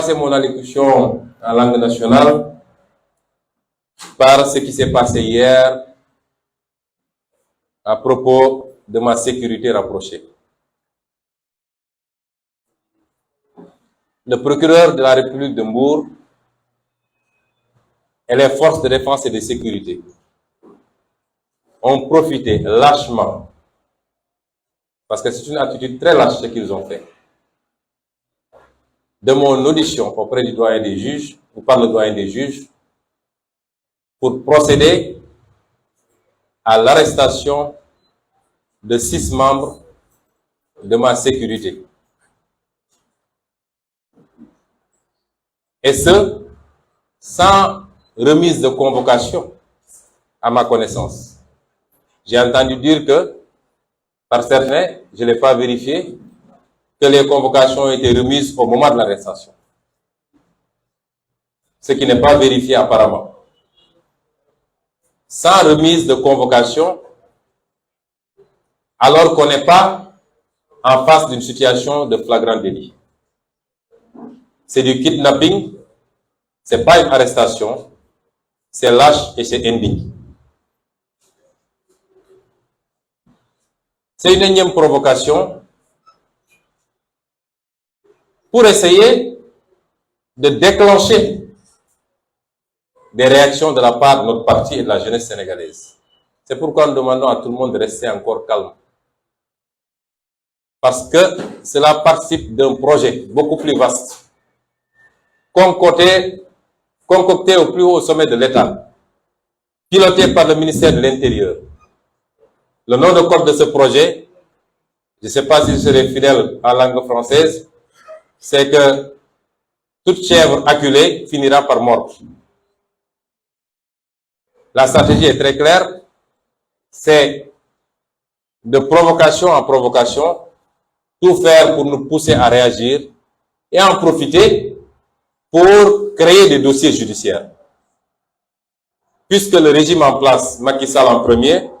commencer mon allocution en langue nationale par ce qui s'est passé hier à propos de ma sécurité rapprochée. Le procureur de la République de Mbour et les forces de défense et de sécurité ont profité lâchement, parce que c'est une attitude très lâche ce qu'ils ont fait, de mon audition auprès du doyen des juges, ou par le doyen des juges, pour procéder à l'arrestation de 6 membres de ma sécurité. Et ce, sans remise de convocation à ma connaissance. J'ai entendu dire que, par certains, je ne l'ai pas vérifié, que les convocations ont été remises au moment de l'arrestation. Ce qui n'est pas vérifié apparemment. Sans remise de convocation, alors qu'on n'est pas en face d'une situation de flagrant délit. C'est du kidnapping, c'est pas une arrestation, c'est lâche et c'est indigne. C'est une énième provocation pour essayer de déclencher des réactions de la part de notre parti et de la jeunesse sénégalaise. C'est pourquoi nous demandons à tout le monde de rester encore calme. Parce que cela participe d'un projet beaucoup plus vaste, concocté au plus haut sommet de l'État, piloté par le ministère de l'Intérieur. Le nom de code de ce projet, je ne sais pas s'il serait fidèle en langue française, c'est que toute chèvre acculée finira par mordre. La stratégie est très claire, c'est de provocation en provocation, tout faire pour nous pousser à réagir et en profiter pour créer des dossiers judiciaires. Puisque le régime en place, Macky Sall en premier,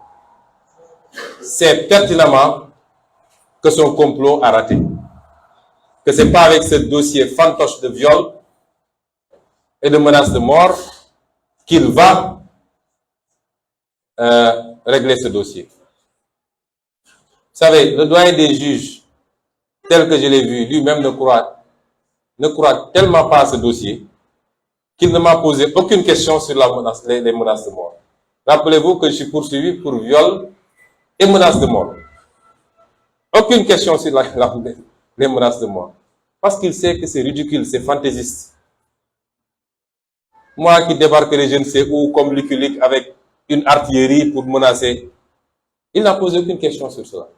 sait pertinemment que son complot a raté. Que ce n'est pas avec ce dossier fantoche de viol et de menace de mort qu'il va régler ce dossier. Vous savez, le doyen des juges, tel que je l'ai vu, lui-même ne croit tellement pas à ce dossier qu'il ne m'a posé aucune question sur les menaces de mort. Rappelez-vous que je suis poursuivi pour viol et menaces de mort. Aucune question sur les menaces de mort. Parce qu'il sait que c'est ridicule, c'est fantaisiste. Moi qui débarquerai je ne sais où comme Lucky Luke avec une artillerie pour menacer, il n'a posé aucune question sur cela.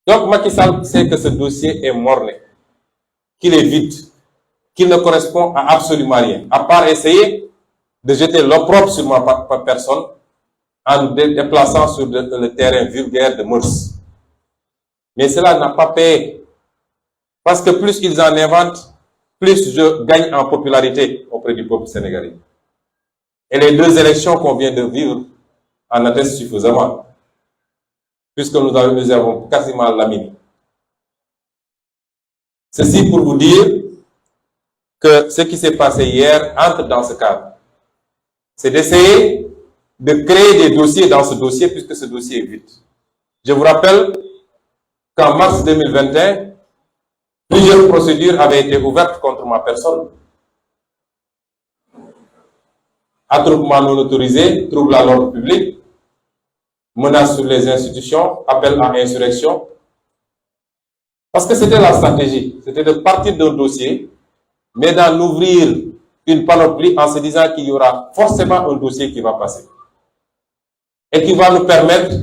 Donc Macky Sall sait que ce dossier est morné, qu'il est vide, qu'il ne correspond à absolument rien, à part essayer de jeter l'opprobre sur ma personne en nous déplaçant sur le terrain vulgaire de mœurs. Mais cela n'a pas payé. Parce que plus ils en inventent, plus je gagne en popularité auprès du peuple sénégalais. Et les 2 élections qu'on vient de vivre en attestent suffisamment. Puisque nous avons quasiment laminé. Ceci pour vous dire que ce qui s'est passé hier entre dans ce cadre. C'est d'essayer de créer des dossiers dans ce dossier puisque ce dossier est vide. Je vous rappelle qu'en mars 2021, plusieurs procédures avaient été ouvertes contre ma personne. Attroupement non autorisé, trouble à l'ordre public, menace sur les institutions, appel à insurrection. Parce que c'était la stratégie, c'était de partir d'un dossier, mais d'en ouvrir une panoplie en se disant qu'il y aura forcément un dossier qui va passer. Et qui va nous permettre,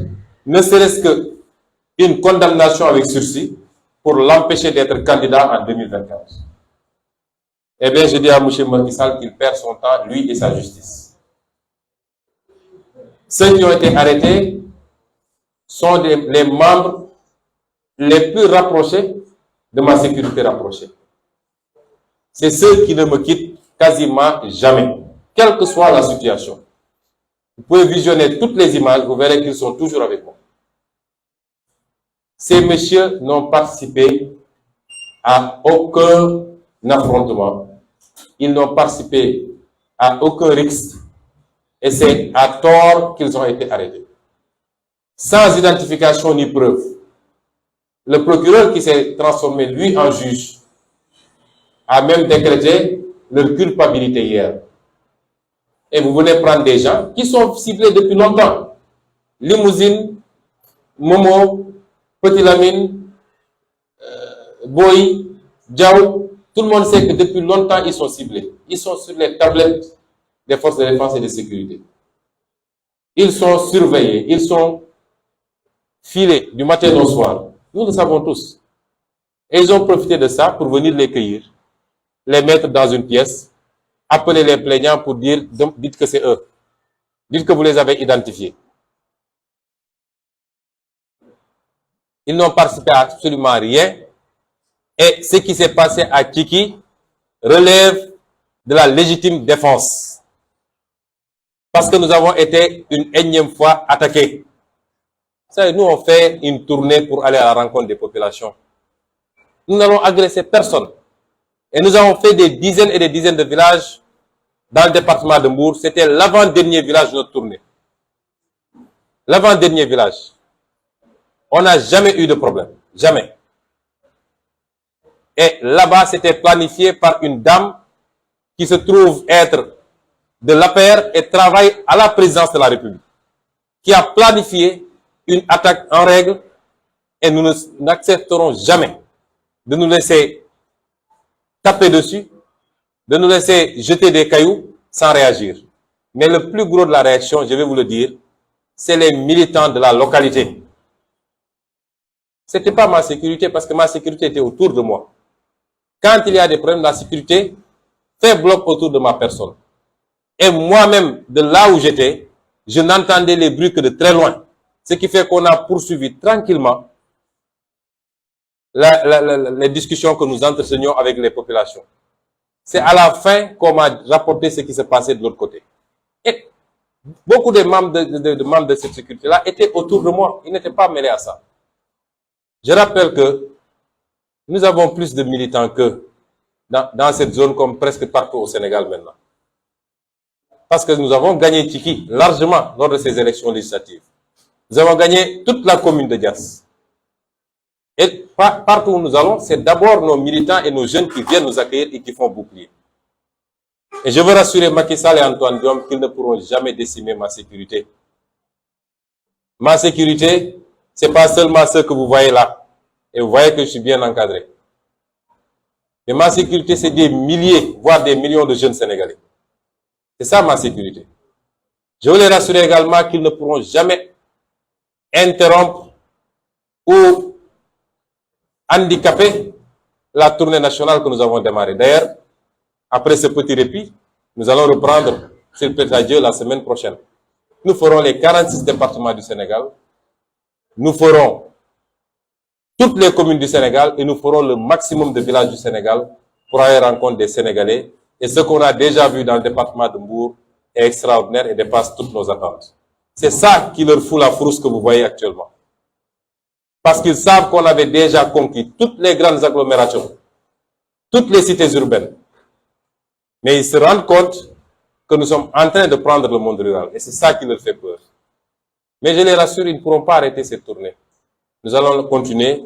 ne serait-ce qu'une condamnation avec sursis, pour l'empêcher d'être candidat en 2024. Eh bien, je dis à M. Macky Sall qu'il perd son temps, lui et sa justice. Ceux qui ont été arrêtés sont les membres les plus rapprochés de ma sécurité rapprochée. C'est ceux qui ne me quittent quasiment jamais, quelle que soit la situation. Vous pouvez visionner toutes les images, vous verrez qu'ils sont toujours avec moi. Ces messieurs n'ont participé à aucun affrontement. Ils n'ont participé à aucun risque et c'est à tort qu'ils ont été arrêtés. Sans identification ni preuve. Le procureur qui s'est transformé, lui, en juge, a même décrété leur culpabilité hier. Et vous venez prendre des gens qui sont ciblés depuis longtemps. Limousine, Momo, Petit Lamine, Boy, Diaw, tout le monde sait que depuis longtemps ils sont ciblés. Ils sont sur les tablettes des forces de défense et de sécurité. Ils sont surveillés, ils sont filés du matin au soir. Nous le savons tous. Et ils ont profité de ça pour venir les cueillir, les mettre dans une pièce, appeler les plaignants pour dire, dites que c'est eux. Dites que vous les avez identifiés. Ils n'ont participé à absolument rien. Et ce qui s'est passé à Kiki relève de la légitime défense. Parce que nous avons été une énième fois attaqués. Nous, on fait une tournée pour aller à la rencontre des populations. Nous n'allons agresser personne. Et nous avons fait des dizaines et des dizaines de villages dans le département de Mbour. C'était l'avant-dernier village de notre tournée. L'avant-dernier village. On n'a jamais eu de problème. Jamais. Et là-bas, c'était planifié par une dame qui se trouve être de l'APR et travaille à la présidence de la République, qui a planifié une attaque en règle et nous n'accepterons jamais de nous laisser taper dessus, de nous laisser jeter des cailloux sans réagir. Mais le plus gros de la réaction, je vais vous le dire, c'est les militants de la localité. Ce n'était pas ma sécurité parce que ma sécurité était autour de moi. Quand il y a des problèmes, la sécurité fait bloc autour de ma personne. Et moi-même, de là où j'étais, je n'entendais les bruits que de très loin. Ce qui fait qu'on a poursuivi tranquillement les discussions que nous entretenions avec les populations. C'est à la fin qu'on m'a rapporté ce qui se passait de l'autre côté. Et beaucoup de membres de cette sécurité-là étaient autour de moi. Ils n'étaient pas mêlés à ça. Je rappelle que nous avons plus de militants que dans cette zone comme presque partout au Sénégal maintenant. Parce que nous avons gagné Tiki largement lors de ces élections législatives. Nous avons gagné toute la commune de Dias. Et partout où nous allons, c'est d'abord nos militants et nos jeunes qui viennent nous accueillir et qui font bouclier. Et je veux rassurer Macky Sall et Antoine Diome qu'ils ne pourront jamais décimer ma sécurité. Ma sécurité, ce n'est pas seulement ce que vous voyez là. Et vous voyez que je suis bien encadré. Mais ma sécurité, c'est des milliers, voire des millions de jeunes Sénégalais. C'est ça ma sécurité. Je veux les rassurer également qu'ils ne pourront jamais interrompre ou handicaper la tournée nationale que nous avons démarrée. D'ailleurs, après ce petit répit, nous allons reprendre, s'il plaît à Dieu, la semaine prochaine. Nous ferons les 46 départements du Sénégal. Nous ferons toutes les communes du Sénégal et nous ferons le maximum de villages du Sénégal pour aller rencontrer des Sénégalais. Et ce qu'on a déjà vu dans le département de Mbour est extraordinaire et dépasse toutes nos attentes. C'est ça qui leur fout la frousse que vous voyez actuellement. Parce qu'ils savent qu'on avait déjà conquis toutes les grandes agglomérations, toutes les cités urbaines. Mais ils se rendent compte que nous sommes en train de prendre le monde rural. Et c'est ça qui leur fait peur. Mais je les rassure, ils ne pourront pas arrêter cette tournée. Nous allons continuer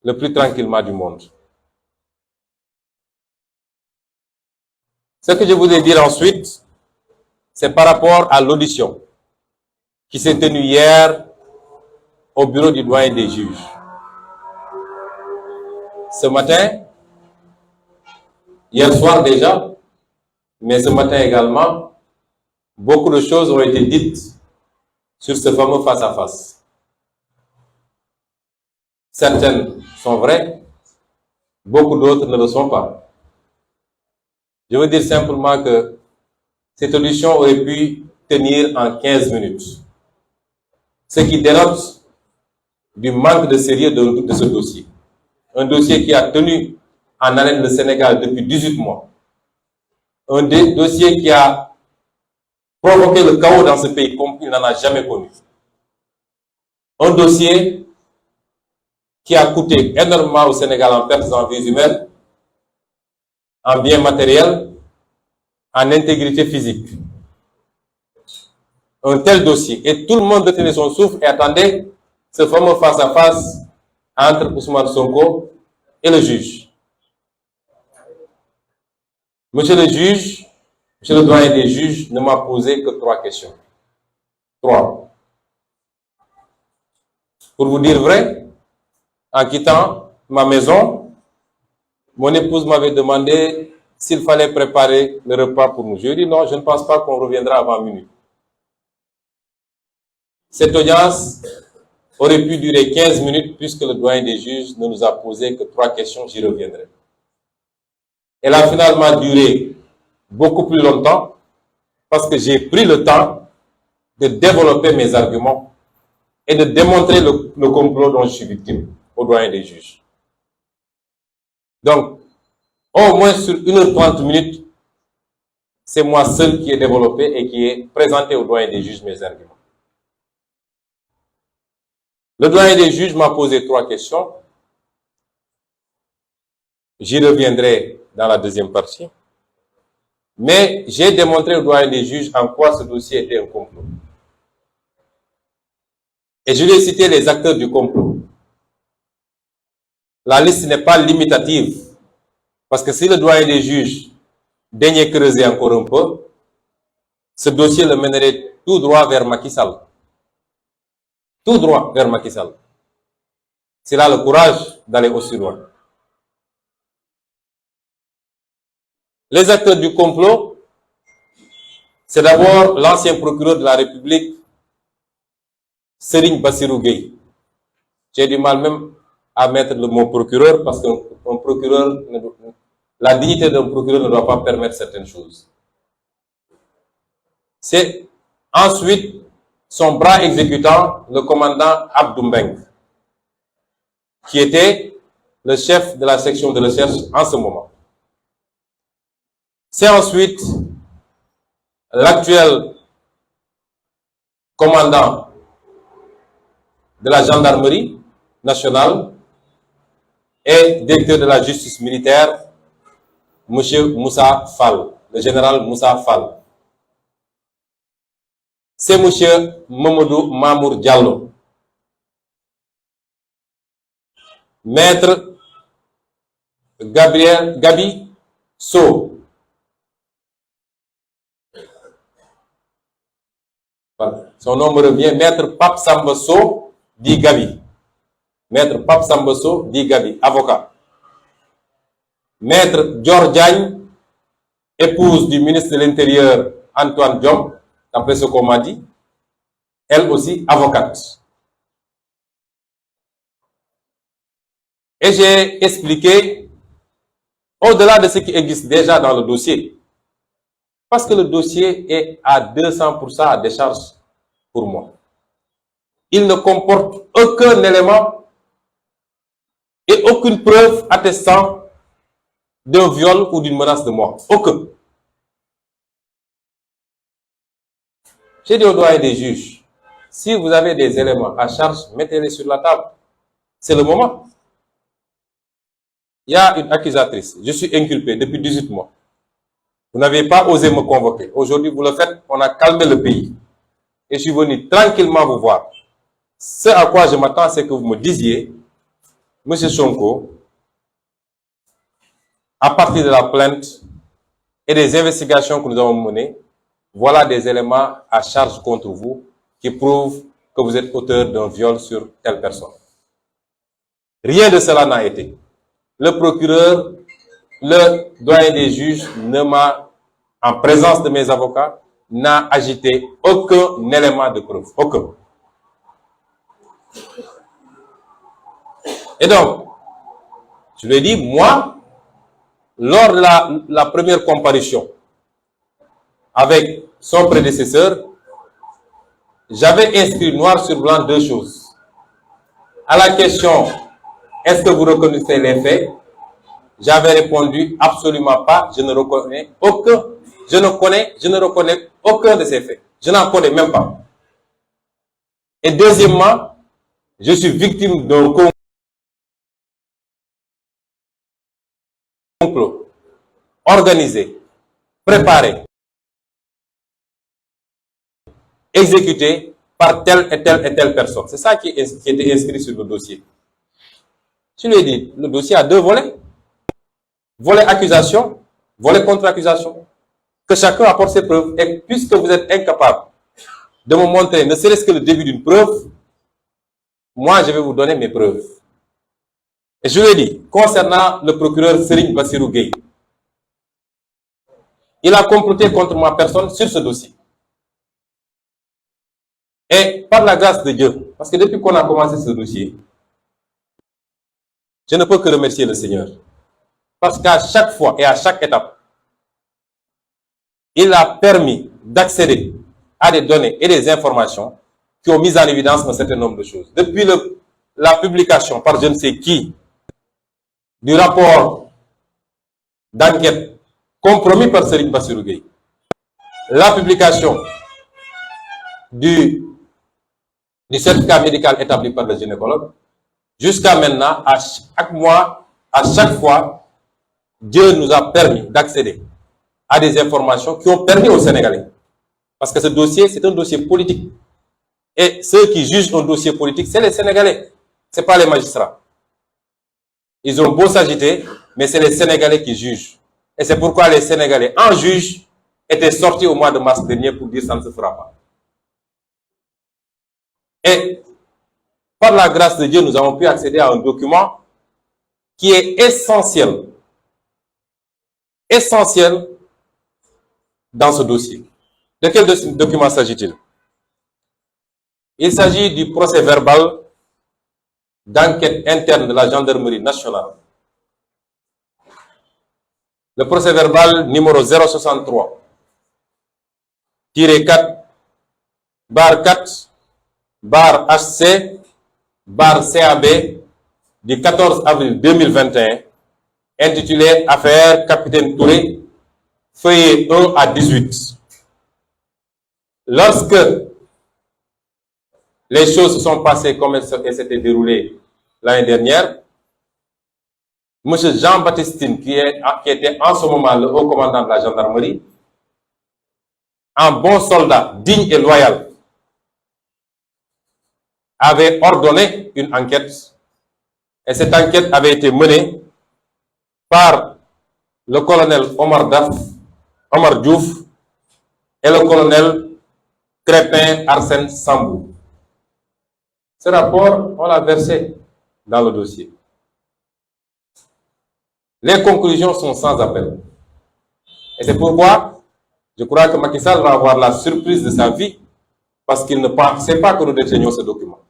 le plus tranquillement du monde. Ce que je voulais dire ensuite, c'est par rapport à l'audition qui s'est tenue hier au bureau du doyen des juges. Ce matin, hier soir déjà, mais ce matin également, beaucoup de choses ont été dites sur ce fameux face-à-face. Certaines sont vraies, beaucoup d'autres ne le sont pas. Je veux dire simplement que cette audition aurait pu tenir en 15 minutes. Ce qui dénote du manque de sérieux de ce dossier. Un dossier qui a tenu en haleine le Sénégal depuis 18 mois. Un dossier qui a provoqué le chaos dans ce pays comme il n'en a jamais connu. Un dossier qui a coûté énormément au Sénégal en pertes en vies humaines en biens matériels, en intégrité physique. Un tel dossier. Et tout le monde retenait son souffle et attendait ce fameux face-à-face entre Ousmane Sonko et le juge. Monsieur le juge, monsieur le doyen des juges ne m'a posé que 3 questions. 3. Pour vous dire vrai, en quittant ma maison, mon épouse m'avait demandé s'il fallait préparer le repas pour nous. Je lui ai dit non, je ne pense pas qu'on reviendra avant minuit. Cette audience aurait pu durer 15 minutes puisque le doyen des juges ne nous a posé que 3 questions, j'y reviendrai. Elle a finalement duré beaucoup plus longtemps parce que j'ai pris le temps de développer mes arguments et de démontrer le complot dont je suis victime au doyen des juges. Donc, au moins sur 1h30 minutes, c'est moi seul qui ai développé et qui ai présenté au doyen des juges mes arguments. Le doyen des juges m'a posé 3 questions. J'y reviendrai dans la deuxième partie. Mais j'ai démontré au doyen des juges en quoi ce dossier était un complot. Et je lui ai cité les acteurs du complot. La liste n'est pas limitative. Parce que si le doyen des juges daignait creuser encore un peu, ce dossier le mènerait tout droit vers Macky Sall. Tout droit vers Macky Sall. S'il a le courage d'aller aussi loin. Les acteurs du complot, c'est d'abord l'ancien procureur de la République, Serigne Bassirou Gueye. J'ai du mal même à mettre le mot procureur parce qu'un procureur, la dignité d'un procureur ne doit pas permettre certaines choses. C'est ensuite son bras exécutant, le commandant Abdou Mbengue, qui était le chef de la section de recherche en ce moment. C'est ensuite l'actuel commandant de la gendarmerie nationale et directeur de la justice militaire, M. Moussa Fall, le général Moussa Fall. C'est M. Mamadou Mamour Diallo, maître Gabi So. Son nom me revient, maître Pape Samba So, dit Gabi. Maître Pape Samba So, dit Gabi, avocat. Maître Dior Diagne, épouse du ministre de l'Intérieur Antoine Diome, d'après ce qu'on m'a dit, elle aussi avocate. Et j'ai expliqué, au-delà de ce qui existe déjà dans le dossier, parce que le dossier est à 200% à décharge pour moi. Il ne comporte aucun élément et aucune preuve attestant d'un viol ou d'une menace de mort. Aucun. J'ai dit au doyen des juges, si vous avez des éléments à charge, mettez-les sur la table. C'est le moment. Il y a une accusatrice. Je suis inculpé depuis 18 mois. Vous n'avez pas osé me convoquer. Aujourd'hui, vous le faites. On a calmé le pays. Et je suis venu tranquillement vous voir. Ce à quoi je m'attends, c'est que vous me disiez, M. Sonko, à partir de la plainte et des investigations que nous avons menées, voilà des éléments à charge contre vous qui prouvent que vous êtes auteur d'un viol sur telle personne. Rien de cela n'a été. Le procureur, le doyen des juges ne m'a, en présence de mes avocats, n'a agité aucun élément de preuve. Aucun. Et donc, je lui ai dit, moi, lors de la première comparution avec son prédécesseur, j'avais inscrit noir sur blanc 2 choses. À la question, est-ce que vous reconnaissez les faits? J'avais répondu absolument pas, je ne reconnais aucun, je ne reconnais aucun de ces faits. Je n'en connais même pas. Et deuxièmement, je suis victime d'un complot. organisé, préparé, exécuté par telle et telle et telle personne. C'est ça qui était inscrit sur le dossier. Je lui ai dit, le dossier a deux volets. Volet accusation, volet contre-accusation. Que chacun apporte ses preuves. Et puisque vous êtes incapable de me montrer, ne serait-ce que le début d'une preuve, moi, je vais vous donner mes preuves. Et je lui ai dit, concernant le procureur Serigne Bassirou Gueye, il a comploté contre ma personne sur ce dossier. Et par la grâce de Dieu, parce que depuis qu'on a commencé ce dossier, je ne peux que remercier le Seigneur. Parce qu'à chaque fois et à chaque étape, il a permis d'accéder à des données et des informations qui ont mis en évidence un certain nombre de choses. Depuis la publication par je ne sais qui du rapport d'enquête compromis par Serigne Bassirou Gueye, la publication du certificat médical établi par le gynécologue, jusqu'à maintenant, à chaque mois, à chaque fois, Dieu nous a permis d'accéder à des informations qui ont permis aux Sénégalais. Parce que ce dossier, c'est un dossier politique. Et ceux qui jugent un dossier politique, c'est les Sénégalais. Ce n'est pas les magistrats. Ils ont beau s'agiter, mais c'est les Sénégalais qui jugent. Et c'est pourquoi les Sénégalais, en juge, étaient sortis au mois de mars dernier pour dire ça ne se fera pas. Et par la grâce de Dieu, nous avons pu accéder à un document qui est essentiel. Essentiel dans ce dossier. De quel document s'agit-il? Il s'agit du procès verbal d'enquête interne de la gendarmerie nationale. Le procès verbal numéro 063 4 4 HC CAB du 14 avril 2021 intitulé Affaire Capitaine Touré, feuillet 1 à 18. Lorsque les choses se sont passées comme elles s'étaient déroulées l'année dernière, M. Jean-Baptiste, qui était en ce moment le haut commandant de la gendarmerie, un bon soldat digne et loyal, avait ordonné une enquête, et cette enquête avait été menée par le colonel Omar Diouf et le colonel Crépin Arsène Sambou. Ce rapport, on l'a versé dans le dossier. Les conclusions sont sans appel. Et c'est pourquoi je crois que Macky Sall va avoir la surprise de sa vie, parce qu'il ne pensait pas que nous détenions ce document.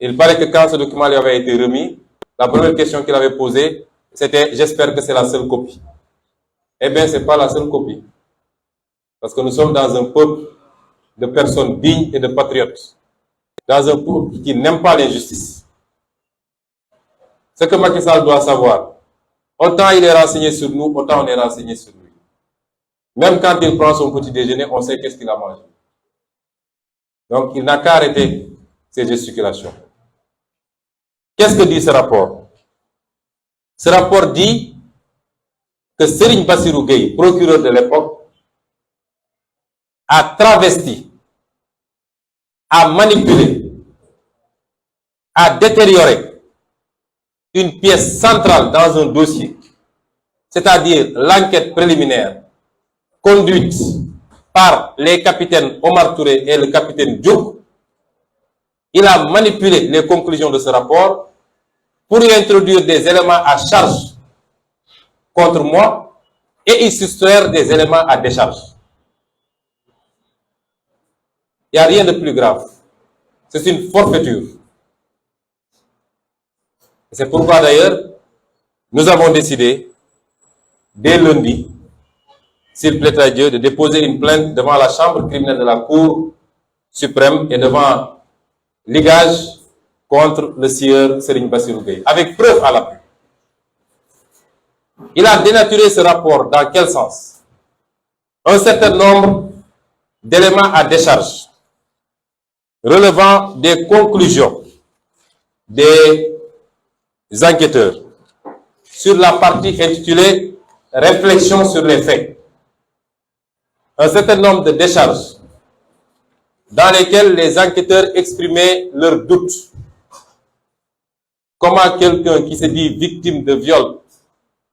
Il paraît que quand ce document lui avait été remis, la première question qu'il avait posée, c'était « J'espère que c'est la seule copie ». Eh bien, ce n'est pas la seule copie. Parce que nous sommes dans un peuple de personnes dignes et de patriotes. Dans un peuple qui n'aime pas l'injustice. Ce que Macky Sall doit savoir, autant il est renseigné sur nous, autant on est renseigné sur lui. Même quand il prend son petit déjeuner, on sait qu'est-ce qu'il a mangé. Donc, il n'a qu'à arrêter ses gesticulations. Qu'est-ce que dit ce rapport? Ce rapport dit que Serigne Bassirou Gueye, procureur de l'époque, a travesti, a manipulé, a détérioré une pièce centrale dans un dossier, c'est-à-dire l'enquête préliminaire conduite par les capitaines Omar Touré et le capitaine Diouf. Il a manipulé les conclusions de ce rapport pour y introduire des éléments à charge contre moi et y soustraire des éléments à décharge. Il n'y a rien de plus grave. C'est une forfaiture. C'est pourquoi d'ailleurs, nous avons décidé, dès lundi, s'il plaît à Dieu, de déposer une plainte devant la chambre criminelle de la Cour suprême et devant l'IGAJ contre le sieur Serigne Bassirou Gueye, avec preuve à l'appui. Il a dénaturé ce rapport dans quel sens? Un certain nombre d'éléments à décharge relevant des conclusions des enquêteurs sur la partie intitulée réflexion sur les faits, un certain nombre de décharges dans lesquelles les enquêteurs exprimaient leurs doutes. Comment quelqu'un qui se dit victime de viol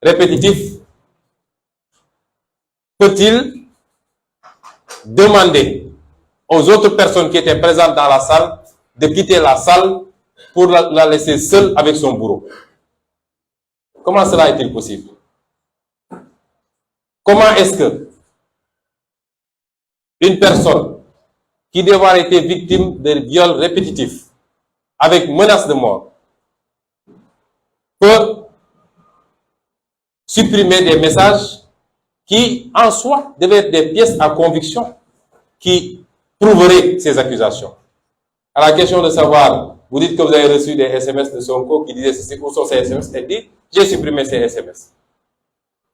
répétitif peut-il demander aux autres personnes qui étaient présentes dans la salle de quitter la salle pour la laisser seule avec son bourreau? Comment cela est-il possible? Comment est-ce que une personne qui devait avoir été victime de viols répétitifs avec menace de mort peut supprimer des messages qui, en soi, devaient être des pièces à conviction qui prouveraient ces accusations? À la question de savoir, vous dites que vous avez reçu des SMS de Sonko qui disaient ceci, où sont ces SMS? Elle dit, j'ai supprimé ces SMS.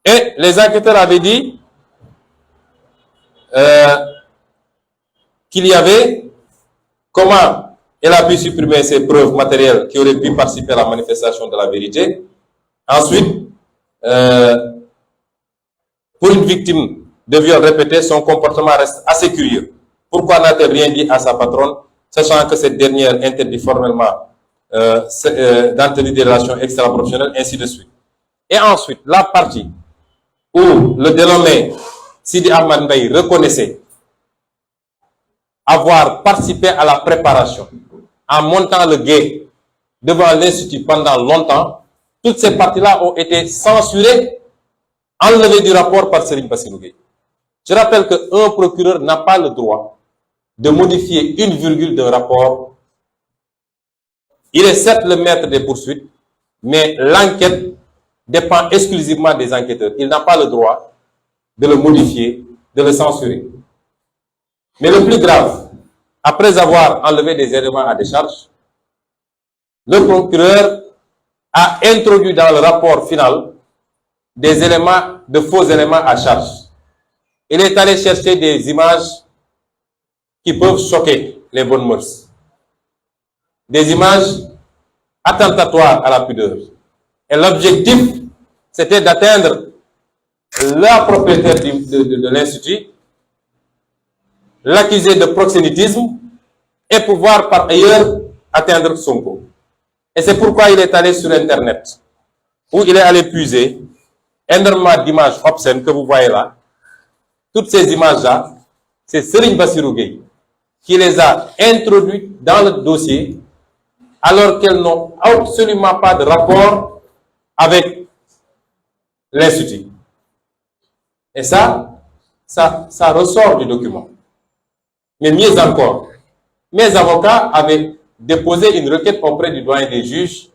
Et les enquêteurs avaient dit qu'il y avait comment elle a pu supprimer ces preuves matérielles qui auraient pu participer à la manifestation de la vérité. Ensuite, pour une victime de viol répété, son comportement reste assez curieux. Pourquoi n'a-t-elle rien dit à sa patronne, sachant que cette dernière interdit formellement d'entretenir des relations extra-professionnelles, ainsi de suite. Et ensuite, la partie où le dénommé Sidi Ahmad Mbaye reconnaissait avoir participé à la préparation en montant le guet devant l'Institut pendant longtemps, toutes ces parties-là ont été censurées, enlevées du rapport par Serigne Bassirou Gueye. Je rappelle qu'un procureur n'a pas le droit de modifier une virgule d'un rapport. Il est certes le maître des poursuites, mais l'enquête dépend exclusivement des enquêteurs. Il n'a pas le droit de le modifier, de le censurer. Mais le plus grave, après avoir enlevé des éléments à décharge, le procureur a introduit dans le rapport final des éléments, de faux éléments à charge. Il est allé chercher des images qui peuvent choquer les bonnes mœurs. Des images attentatoires à la pudeur. Et l'objectif, c'était d'atteindre la propriétaire de l'Institut, l'accuser de proxénétisme et pouvoir par ailleurs atteindre Sonko. Et c'est pourquoi il est allé sur Internet, où il est allé puiser énormément d'images obscènes que vous voyez là. Toutes ces images-là, c'est Serigne Bassirou Gueye qui les a introduites dans le dossier alors qu'elles n'ont absolument pas de rapport avec l'Institut. Et ça ressort du document. Mais mieux encore, mes avocats avaient déposé une requête auprès du doyen des juges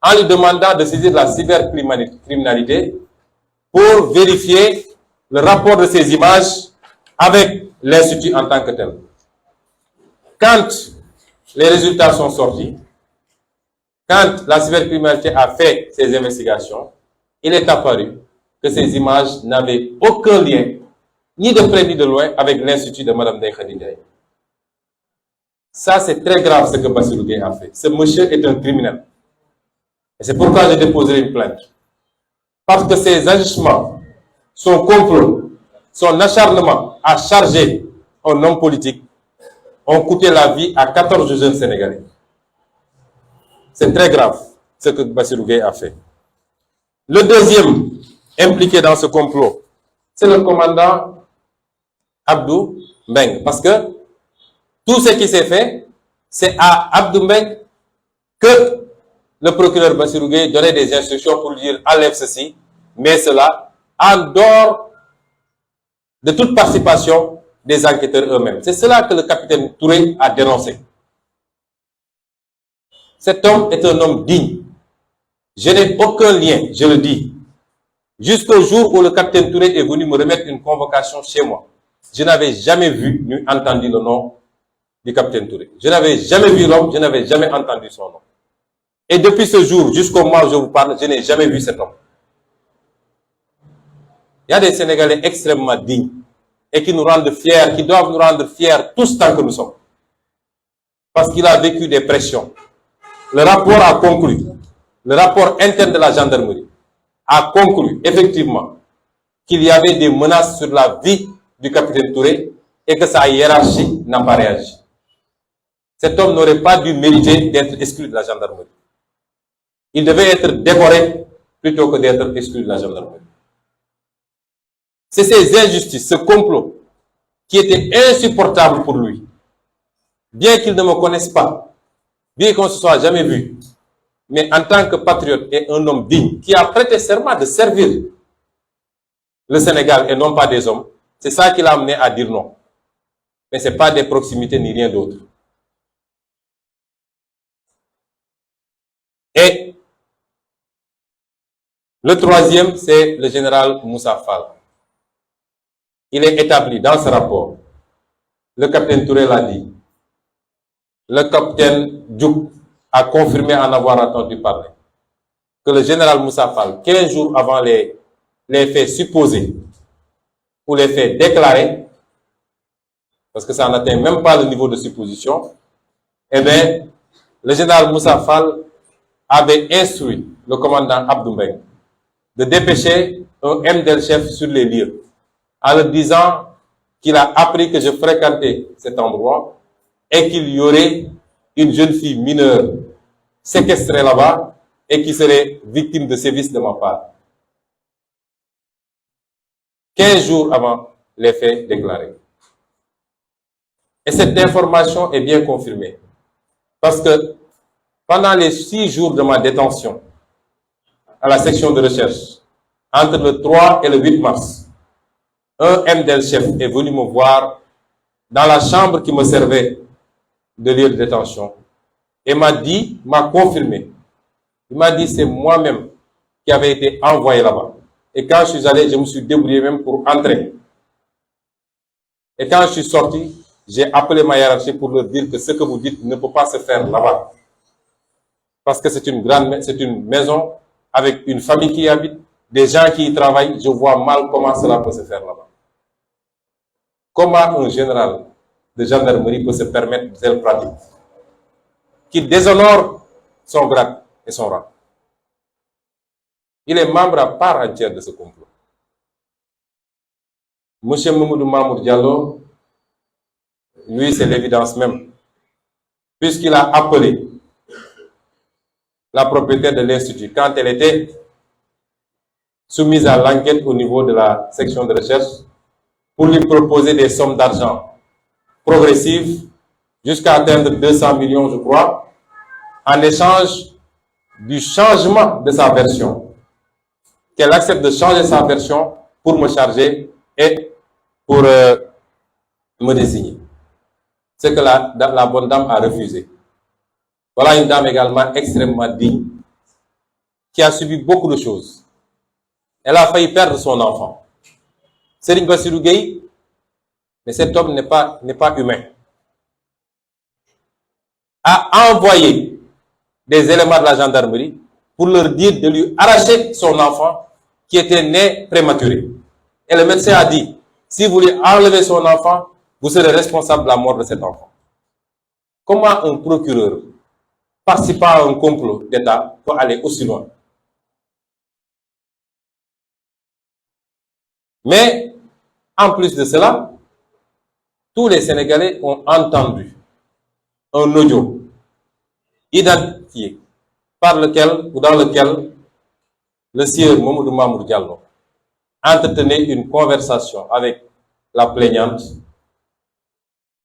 en lui demandant de saisir la cybercriminalité pour vérifier le rapport de ces images avec l'Institut en tant que tel. Quand les résultats sont sortis, quand la cybercriminalité a fait ses investigations, il est apparu que ces images n'avaient aucun lien, ni de près ni de loin, avec l'Institut de Mme Ndeye Khady Ndiaye. Ça, c'est très grave ce que Bassirou Gueye a fait. Ce monsieur est un criminel. Et c'est pourquoi j'ai déposé une plainte. Parce que ses agissements, son complot, son acharnement à charger un homme politique ont coûté la vie à 14 jeunes Sénégalais. C'est très grave ce que Bassirou Gueye a fait. Le deuxième impliqué dans ce complot, c'est le commandant Abdou Mbeng. Parce que tout ce qui s'est fait, c'est à Abdou Mbeng que le procureur Bassirou Gueye donnait des instructions pour lui dire enlève ceci, mais cela en dehors de toute participation des enquêteurs eux-mêmes. C'est cela que le capitaine Touré a dénoncé. Cet homme est un homme digne. Je n'ai aucun lien, je le dis. Jusqu'au jour où le capitaine Touré est venu me remettre une convocation chez moi, je n'avais jamais vu ni entendu le nom du capitaine Touré. Je n'avais jamais vu l'homme, je n'avais jamais entendu son nom. Et depuis ce jour, jusqu'au moment où je vous parle, je n'ai jamais vu cet homme. Il y a des Sénégalais extrêmement dignes et qui nous rendent fiers, qui doivent nous rendre fiers tous tant que nous sommes. Parce qu'il a vécu des pressions. Le rapport a conclu, le rapport interne de la gendarmerie a conclu, effectivement, qu'il y avait des menaces sur la vie du capitaine Touré et que sa hiérarchie n'a pas réagi. Cet homme n'aurait pas dû mériter d'être exclu de la gendarmerie. Il devait être décoré plutôt que d'être exclu de la gendarmerie. C'est ces injustices, ce complot, qui était insupportable pour lui. Bien qu'il ne me connaisse pas, bien qu'on ne se soit jamais vu, mais en tant que patriote et un homme digne, qui a prêté serment de servir le Sénégal et non pas des hommes, c'est ça qui l'a amené à dire non. Mais ce n'est pas des proximités ni rien d'autre. Et le troisième, c'est le général Moussa Fall. Il est établi dans ce rapport, le capitaine Touré l'a dit, le capitaine Diouk a confirmé en avoir entendu parler, que le général Moussa Fall, 15 jours avant les faits supposés ou les faits déclarés, parce que ça n'atteint même pas le niveau de supposition, eh bien, le général Moussa Fall avait instruit le commandant Abdou Mbengue de dépêcher un MDL-chef sur les lieux, en leur disant qu'il a appris que je fréquentais cet endroit et qu'il y aurait une jeune fille mineure séquestrée là-bas et qui serait victime de sévices de ma part. 15 jours avant les faits déclarés. Et cette information est bien confirmée. Parce que pendant les 6 jours de ma détention à la section de recherche, entre le 3 et le 8 mars, un MDL-chef est venu me voir dans la chambre qui me servait de lieu de détention et m'a confirmé. Il m'a dit c'est moi-même qui avait été envoyé là-bas. Et quand je suis allé, je me suis débrouillé même pour entrer. Et quand je suis sorti, j'ai appelé ma hiérarchie pour leur dire que ce que vous dites ne peut pas se faire là-bas. Parce que c'est une maison avec une famille qui y habite, des gens qui y travaillent. Je vois mal comment cela peut se faire là-bas. Comment un général de gendarmerie peut se permettre de telles pratiques qui déshonore son grade et son rang? Il est membre à part entière de ce complot. Monsieur Mamadou Mamour Diallo, lui, c'est l'évidence même, puisqu'il a appelé la propriétaire de l'Institut quand elle était soumise à l'enquête au niveau de la section de recherche pour lui proposer des sommes d'argent progressives jusqu'à atteindre 200 millions, je crois, en échange du changement de sa version. Qu'elle accepte de changer sa version pour me charger et pour me désigner. C'est que la bonne dame a refusé. Voilà une dame également extrêmement digne qui a subi beaucoup de choses. Elle a failli perdre son enfant. Serigne Bassirou Gueye, mais cet homme n'est pas humain, a envoyé des éléments de la gendarmerie pour leur dire de lui arracher son enfant qui était né prématuré. Et le médecin a dit, si vous voulez enlever son enfant, vous serez responsable de la mort de cet enfant. Comment un procureur, participant à un complot d'État, peut aller aussi loin? Mais, en plus de cela, tous les Sénégalais ont entendu un audio identifié par lequel ou dans lequel le sieur Mamadou Mamour Diallo entretenait une conversation avec la plaignante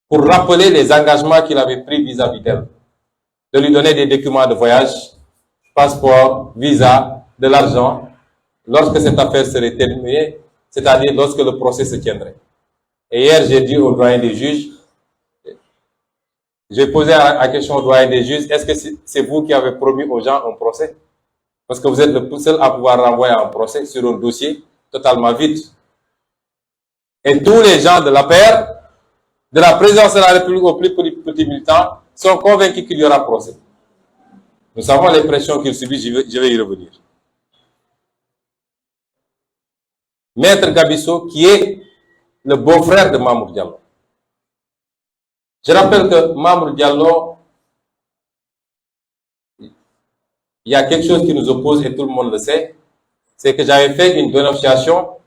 pour rappeler les engagements qu'il avait pris vis-à-vis d'elle, de lui donner des documents de voyage, passeport, visa, de l'argent, lorsque cette affaire serait terminée, c'est-à-dire lorsque le procès se tiendrait. Et hier, j'ai dit au doyen des juges, j'ai posé la question au doyen des juges, est-ce que c'est vous qui avez promis aux gens un procès? Parce que vous êtes le seul à pouvoir renvoyer un procès sur un dossier totalement vide. Et tous les gens de l'APR, de la présidence de la République aux plus petits militants, sont convaincus qu'il y aura procès. Nous savons les pressions qu'il subit, je vais y revenir. Maître Gabisso, qui est le beau-frère de Mamour Diallo. Je rappelle que Mamour Diallo, il y a quelque chose qui nous oppose et tout le monde le sait, c'est que j'avais fait une dénonciation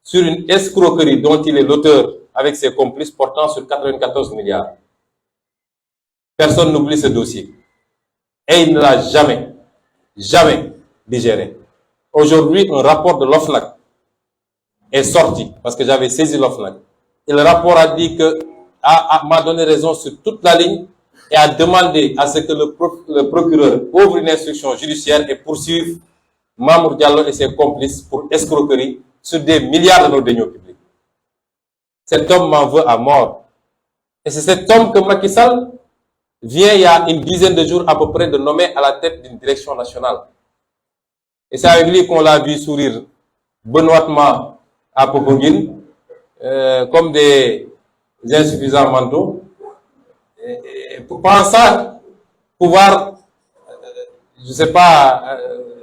sur une escroquerie dont il est l'auteur avec ses complices portant sur 94 milliards. Personne n'oublie ce dossier. Et il ne l'a jamais digéré. Aujourd'hui, un rapport de l'OFNAC est sorti, parce que j'avais saisi l'OFNAC. Et le rapport a dit que, m'a donné raison sur toute la ligne et a demandé à ce que le procureur ouvre une instruction judiciaire et poursuive Mamour Diallo et ses complices pour escroquerie sur des milliards de nos deniers publics. Cet homme m'en veut à mort. Et c'est cet homme que Macky Sall vient il y a une dizaine de jours à peu près de nommer à la tête d'une direction nationale. Et c'est avec lui qu'on l'a vu sourire benoîtement à Popenguine, comme des insuffisants mentaux, pensant pouvoir, je ne sais pas,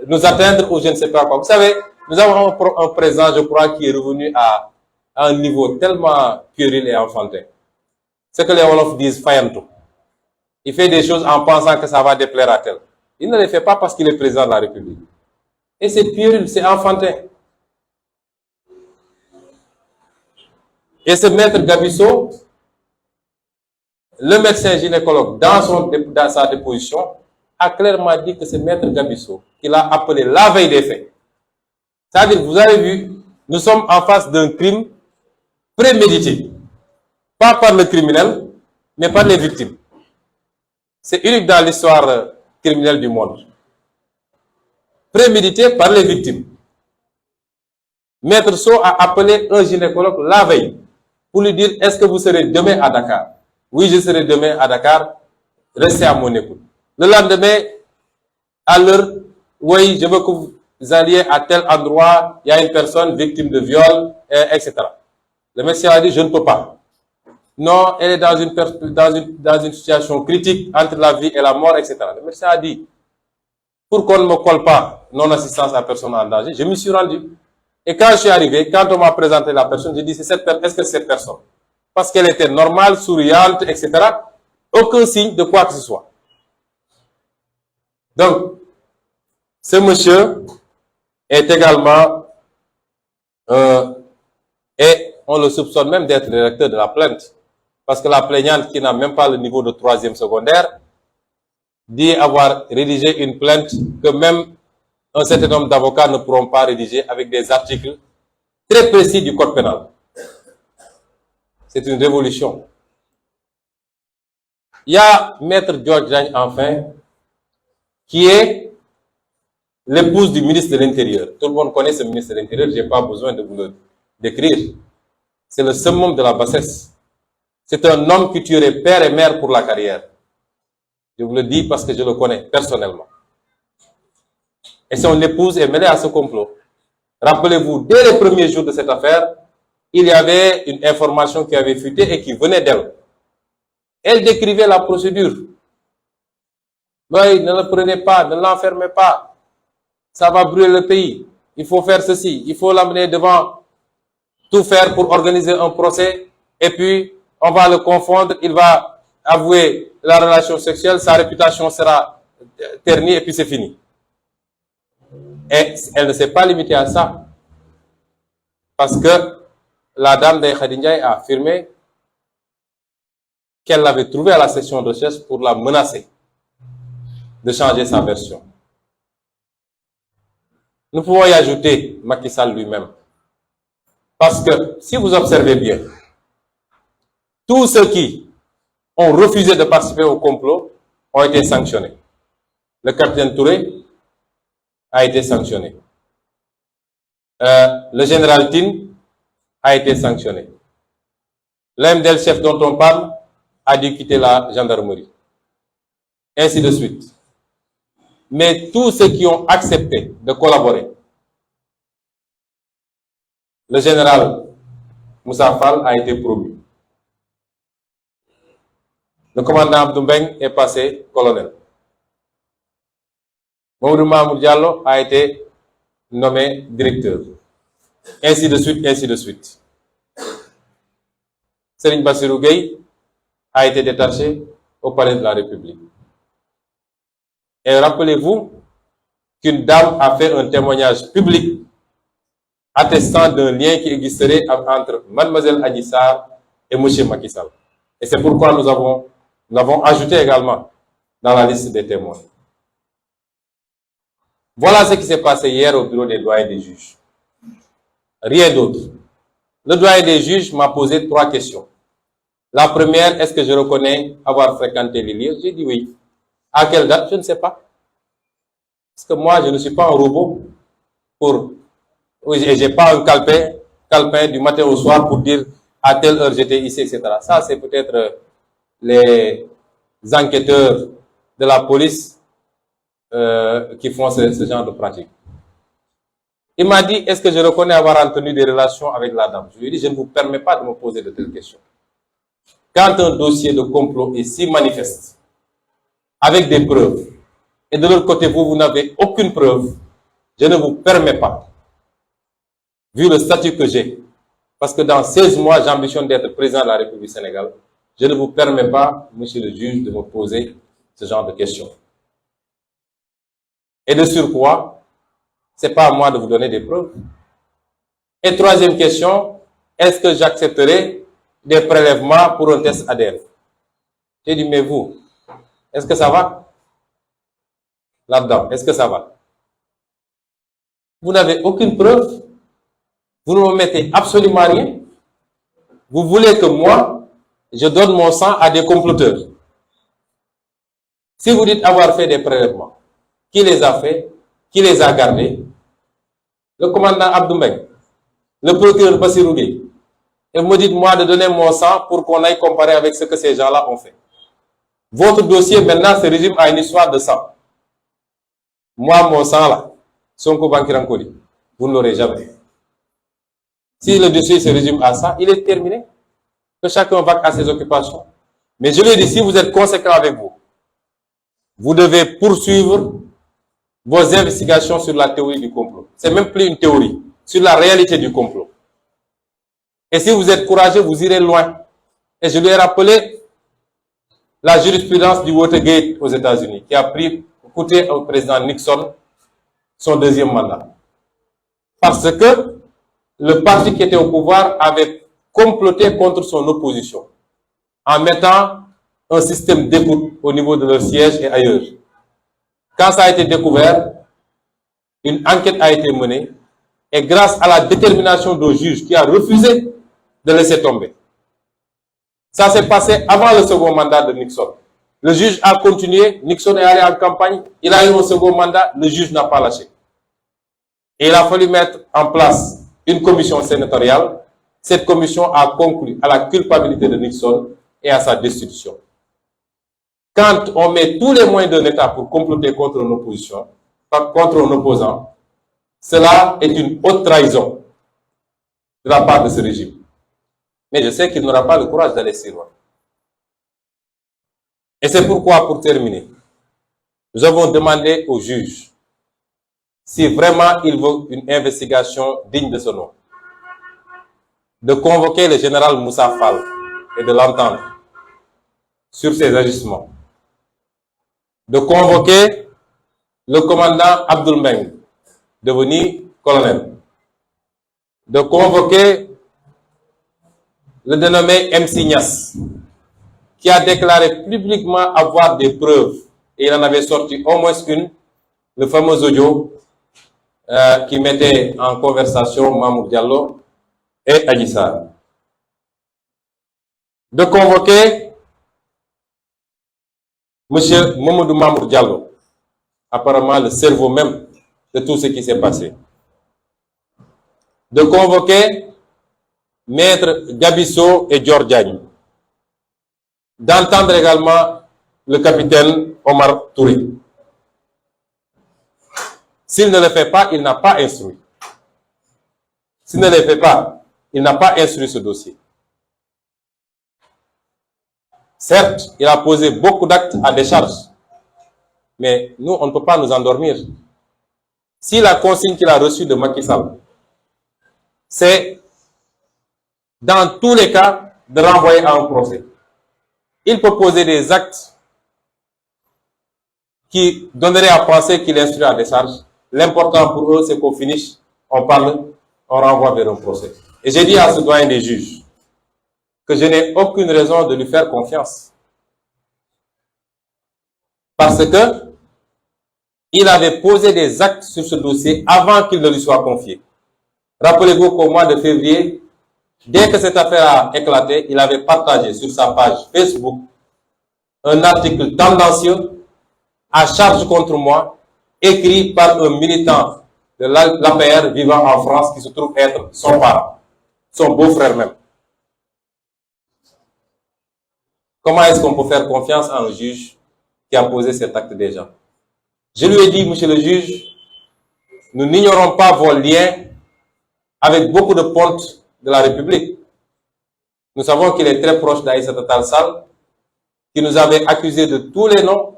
nous atteindre ou je ne sais pas quoi. Vous savez, nous avons un président, je crois, qui est revenu à un niveau tellement puéril et enfantin. Ce que les Wolofs disent, fayanto. Il fait des choses en pensant que ça va déplaire à tel. Il ne les fait pas parce qu'il est président de la République. Et c'est puéril, c'est enfantin. Et ce maître Gabisso, le médecin gynécologue, dans sa déposition, a clairement dit que c'est maître Gabisso qu'il a appelé la veille des faits. C'est-à-dire, vous avez vu, nous sommes en face d'un crime prémédité. Pas par le criminel, mais par les victimes. C'est unique dans l'histoire criminelle du monde. Prémédité par les victimes. Maître So a appelé un gynécologue la veille pour lui dire, est-ce que vous serez demain à Dakar? Oui, je serai demain à Dakar. Restez à mon écoute. Le lendemain, à l'heure, oui, je veux que vous alliez à tel endroit, il y a une personne victime de viol, etc. Le médecin a dit, je ne peux pas. Non, elle est dans une situation critique entre la vie et la mort, etc. Le médecin a dit, pour qu'on ne me colle pas non-assistance à personne en danger, je me suis rendu. Et quand je suis arrivé, quand on m'a présenté la personne, j'ai dit, est-ce que c'est cette personne? Parce qu'elle était normale, souriante, etc. Aucun signe de quoi que ce soit. Donc, ce monsieur est également, et on le soupçonne même d'être le rédacteur de la plainte. Parce que la plaignante, qui n'a même pas le niveau de 3e secondaire, dit avoir rédigé une plainte que même un certain nombre d'avocats ne pourront pas rédiger avec des articles très précis du code pénal. C'est une révolution. Il y a Maître George Diagne, enfin, qui est l'épouse du ministre de l'Intérieur. Tout le monde connaît ce ministre de l'Intérieur, je n'ai pas besoin de vous le décrire. C'est le summum de la bassesse. C'est un homme qui tuerait père et mère pour la carrière. Je vous le dis parce que je le connais personnellement. Et son épouse est mêlée à ce complot. Rappelez-vous, dès les premiers jours de cette affaire, il y avait une information qui avait fuité et qui venait d'elle. Elle décrivait la procédure. Oui, ne le prenez pas, ne l'enfermez pas. Ça va brûler le pays. Il faut faire ceci. Il faut l'amener devant, tout faire pour organiser un procès. Et puis, on va le confondre. Il va avouer la relation sexuelle. Sa réputation sera ternie et puis c'est fini. Et elle ne s'est pas limitée à ça. Parce que la dame de Khadinjaï a affirmé qu'elle l'avait trouvé à la section de recherche pour la menacer de changer sa version. Nous pouvons y ajouter Macky Sall lui-même. Parce que si vous observez bien, tous ceux qui ont refusé de participer au complot ont été sanctionnés. Le capitaine Touré a été sanctionné. Le général Tin a été sanctionné. L'MDL chef dont on parle a dû quitter la gendarmerie. Ainsi de suite. Mais tous ceux qui ont accepté de collaborer, le général Moussa Fall a été promu. Le commandant Abdoumbeng est passé colonel. Mamoudou Mamour Diallo a été nommé directeur. Ainsi de suite, ainsi de suite. Serigne Bassirou Gueye a été détaché au palais de la République. Et rappelez-vous qu'une dame a fait un témoignage public attestant d'un lien qui existerait entre mademoiselle Adji Sarr et monsieur Macky Sall. Et c'est pourquoi nous l'avons ajouté également dans la liste des témoins. Voilà ce qui s'est passé hier au bureau des doyens des juges. Rien d'autre. Le doyen des juges m'a posé 3 questions. La première, est-ce que je reconnais avoir fréquenté les lieux? J'ai dit oui. À quelle date? Je ne sais pas. Parce que moi, je ne suis pas un robot et j'ai pas un calepin du matin au soir pour dire à telle heure j'étais ici, etc. Ça, c'est peut-être les enquêteurs de la police qui font ce genre de pratique. Il m'a dit, est-ce que je reconnais avoir entretenu des relations avec la dame? Je lui ai dit, je ne vous permets pas de me poser de telles questions. Quand un dossier de complot est si manifeste, avec des preuves, et de l'autre côté, vous n'avez aucune preuve, je ne vous permets pas, vu le statut que j'ai, parce que dans 16 mois, j'ambitionne d'être président de la République du Sénégal, je ne vous permets pas, monsieur le juge, de me poser ce genre de questions. Et de surcroît, ce n'est pas à moi de vous donner des preuves. Et troisième question, est-ce que j'accepterai des prélèvements pour un test ADN? J'ai dit, mais vous, est-ce que ça va? Là-dedans, est-ce que ça va? Vous n'avez aucune preuve. Vous ne me mettez absolument rien. Vous voulez que moi, je donne mon sang à des comploteurs. Si vous dites avoir fait des prélèvements, qui les a fait? Qui les a gardés? Le commandant Abdou Mbengue, le procureur Bassirou Gueye. Et vous me dites, moi, de donner mon sang pour qu'on aille comparer avec ce que ces gens-là ont fait. Votre dossier, maintenant, se résume à une histoire de sang. Moi, mon sang, là, Sonko Bankirankoli, vous ne l'aurez jamais. Si le dossier se résume à ça, il est terminé. Que chacun va à ses occupations. Mais je lui ai dit, si vous êtes conséquent avec vous, vous devez poursuivre vos investigations sur la théorie du complot. C'est même plus une théorie, sur la réalité du complot. Et si vous êtes courageux, vous irez loin. Et je lui ai rappelé la jurisprudence du Watergate aux États-Unis, qui a coûté au président Nixon son 2e mandat. Parce que le parti qui était au pouvoir avait comploté contre son opposition, en mettant un système d'écoute au niveau de leur siège et ailleurs. Quand ça a été découvert, une enquête a été menée, et grâce à la détermination du juge qui a refusé de laisser tomber. Ça s'est passé avant le second mandat de Nixon. Le juge a continué, Nixon est allé en campagne, il a eu un second mandat, le juge n'a pas lâché. Et il a fallu mettre en place une commission sénatoriale. Cette commission a conclu à la culpabilité de Nixon et à sa destitution. Quand on met tous les moyens d'un État pour comploter contre une opposition, contre un opposant, cela est une haute trahison de la part de ce régime. Mais je sais qu'il n'aura pas le courage d'aller si loin. Et c'est pourquoi, pour terminer, nous avons demandé au juge si vraiment il veut une investigation digne de ce nom, de convoquer le général Moussa Fall et de l'entendre sur ses agissements, de convoquer le commandant Abdoul Mbengue, devenu colonel, de convoquer le dénommé MC Niass, qui a déclaré publiquement avoir des preuves, et il en avait sorti au moins une, le fameux audio qui mettait en conversation Mamour Diallo et Adji Sarr. De convoquer M. Mamadou Mamour Diallo, apparemment le cerveau même de tout ce qui s'est passé. De convoquer Maître Gabisso et Dior Diagne. D'entendre également le capitaine Omar Touré. S'il ne le fait pas, il n'a pas instruit. S'il ne le fait pas, il n'a pas instruit ce dossier. Certes, il a posé beaucoup d'actes à décharge, mais nous, on ne peut pas nous endormir. Si la consigne qu'il a reçue de Macky Sall, c'est dans tous les cas de renvoyer à un procès, il peut poser des actes qui donneraient à penser qu'il instruit à décharge. L'important pour eux, c'est qu'on finisse, on parle, on renvoie vers un procès. Et j'ai dit à ce doyen des juges que je n'ai aucune raison de lui faire confiance. Parce que il avait posé des actes sur ce dossier avant qu'il ne lui soit confié. Rappelez-vous qu'au mois de février, dès que cette affaire a éclaté, il avait partagé sur sa page Facebook un article tendancieux à charge contre moi, écrit par un militant de l'APR vivant en France qui se trouve être son parent, son beau-frère même. Comment est-ce qu'on peut faire confiance à un juge qui a posé cet acte déjà? Je lui ai dit, monsieur le juge, nous n'ignorons pas vos liens avec beaucoup de pontes de la République. Nous savons qu'il est très proche d'Aïssata Tall Sall, qui nous avait accusés de tous les noms,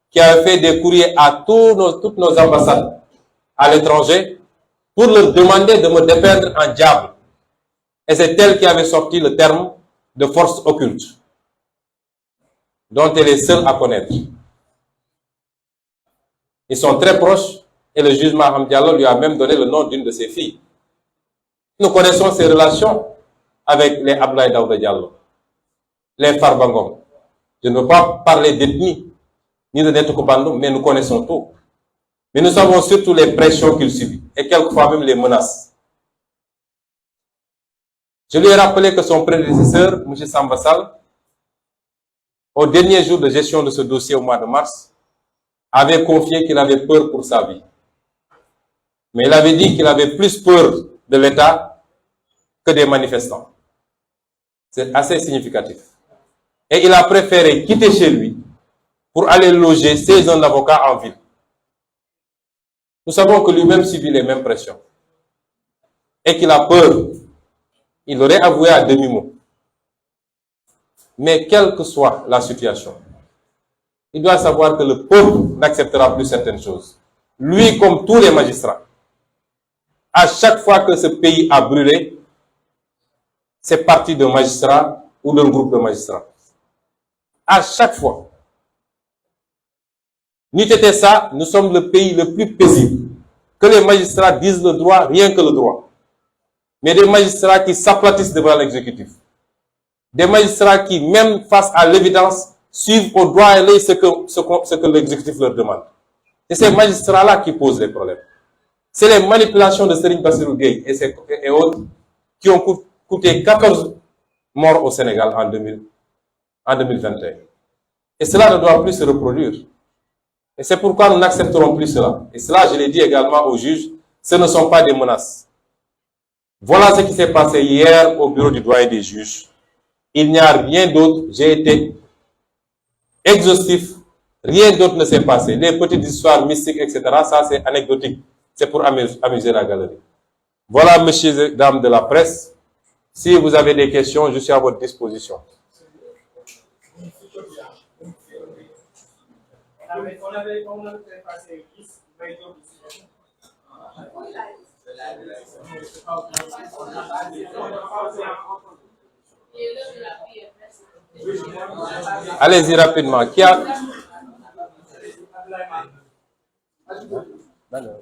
qui avait fait des courriers à toutes nos ambassades à l'étranger pour leur demander de me dépeindre en diable. Et c'est elle qui avait sorti le terme de force occulte, dont elle est seule à connaître. Ils sont très proches et le juge Maham Diallo lui a même donné le nom d'une de ses filles. Nous connaissons ses relations avec les Abdoulaye Daouda Diallo, les Farba Ngom. Je ne veux pas parler d'ethnie, ni de Neto Bandung, mais nous connaissons tout. Mais nous savons surtout les pressions qu'il subit, et quelquefois même les menaces. Je lui ai rappelé que son prédécesseur, M. Samba Sall, au dernier jour de gestion de ce dossier au mois de mars, avait confié qu'il avait peur pour sa vie. Mais il avait dit qu'il avait plus peur de l'État que des manifestants. C'est assez significatif. Et il a préféré quitter chez lui pour aller loger chez un avocat en ville. Nous savons que lui-même subit les mêmes pressions. Et qu'il a peur. Il l'aurait avoué à demi-mot. Mais quelle que soit la situation, il doit savoir que le peuple n'acceptera plus certaines choses. Lui comme tous les magistrats. À chaque fois que ce pays a brûlé, c'est parti d'un magistrat ou d'un groupe de magistrats. À chaque fois. N'eût été ça, nous sommes le pays le plus paisible. Que les magistrats disent le droit, rien que le droit. Mais des magistrats qui s'aplatissent devant l'exécutif. Des magistrats qui, même face à l'évidence, suivent au doigt et l'œil ce que l'exécutif leur demande. Et ces magistrats-là qui posent les problèmes. C'est les manipulations de Serigne Bassirou Gueye et autres qui ont coûté 14 morts au Sénégal en 2021. Et cela ne doit plus se reproduire. Et c'est pourquoi nous n'accepterons plus cela. Et cela, je l'ai dit également aux juges, ce ne sont pas des menaces. Voilà ce qui s'est passé hier au bureau du doyen des juges. Il n'y a rien d'autre. J'ai été exhaustif. Rien d'autre ne s'est passé. Les petites histoires mystiques, etc., ça c'est anecdotique. C'est pour amuser la galerie. Voilà, messieurs et dames de la presse. Si vous avez des questions, je suis à votre disposition. On avait passé 10, 20 jours d'ici. Allez-y rapidement. Qui a... Non.